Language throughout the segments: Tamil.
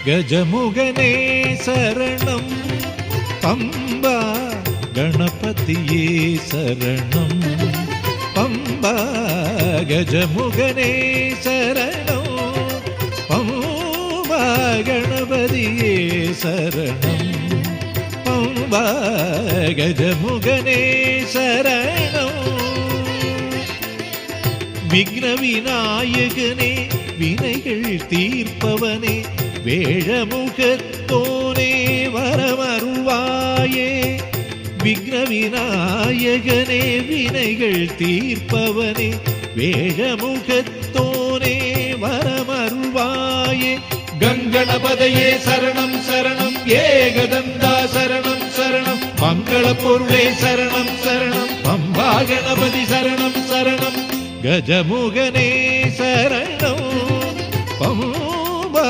கஜமுகனே சரணம் பம்பா கணபதியே சரணம் பம்பா கஜமுகனே சரணம் பம்பா கணபதியே சரணம் பம்பா கஜமுகனே சரணம் விக்ன விநாயகனே வினைகள் தீர்ப்பவனே வேழமுகத்தோனே வரமருள்வாயே விக்ன விநாயகனே வினைகள் தீர்ப்பவனே வேழமுகத்தோனே வரமருள்வாயே கங்கணபதையே சரணம் சரணம் ஏகதந்தா சரணம் சரணம் மங்கள பொருளே சரணம் சரணம் பம்பா கணபதி சரணம் சரணம் கஜமுகனே சரணம் பம்பா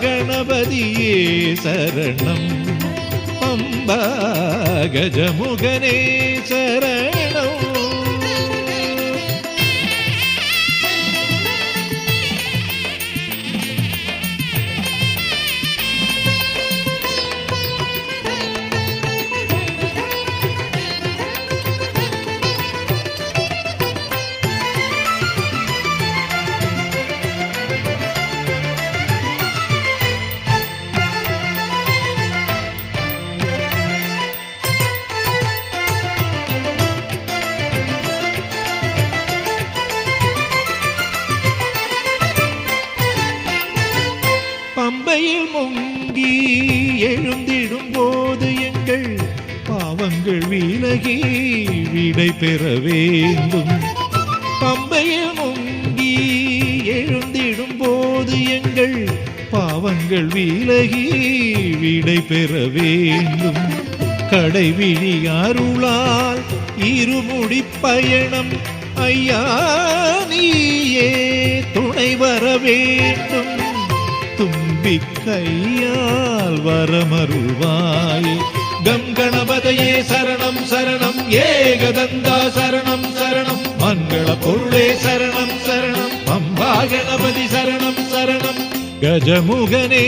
கணபதியே சரணம் பம்பா கஜமுகனே சரணம் பம்பையில் முங்கி எழுந்திடும் போது எங்கள் பாவங்கள் விலகி விடை பெற வேண்டும் பம்பையில் முங்கி எழுந்திடும் போது எங்கள் பாவங்கள் விலகி விடை பெற வேண்டும் கடைவிழி அருளால் இருமுடி பயணம் ஐயா நீயே துணை வர வேண்டும் தும்பி கையால் வரமருள்வாயே கங்கணபதையே சரணம் சரணம் ஏகதந்தா சரணம் சரணம் மங்கள பொருளே சரணம் சரணம் பம்பா கணபதி சரணம் சரணம் கஜமுகனே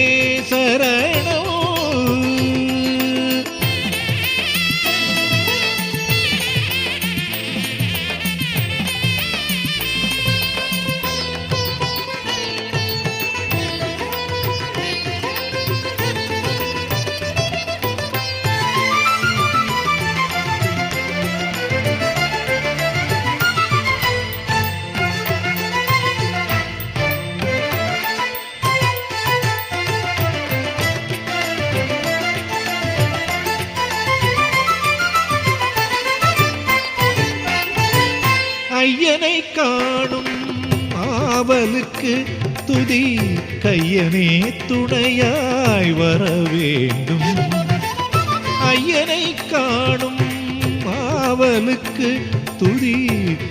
சரணம் ஐயனை காணும் ஆவலுக்கு துதி கையனே துணையாய் வர வேண்டும் ஐயனை காணும் ஆவலுக்கு துதி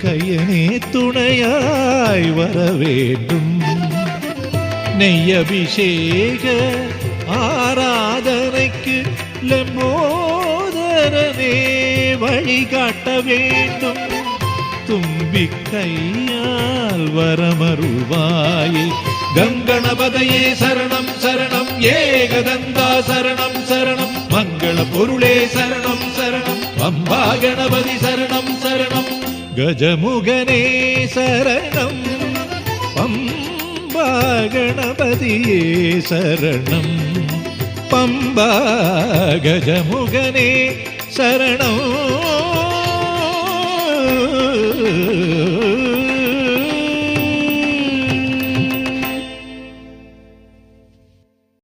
கையனே துணையாய் வர வேண்டும் நெய்யபிஷேக ஆராதனைக்கு லம்போதரனே வழிகாட்ட வேண்டும் தும்பி கையால் வரமருள்வாயே கங்கணபதையே சரணம் சரணம் ஏகதந்தா சரணம் சரணம் மங்கள பொருளே சரணம் சரணம் பம்பா கணபதி சரணம் சரணம் கஜமுகனே சரணம் பம்பா கணபதியே சரணம் பம்பா கஜமுகனே சரணம்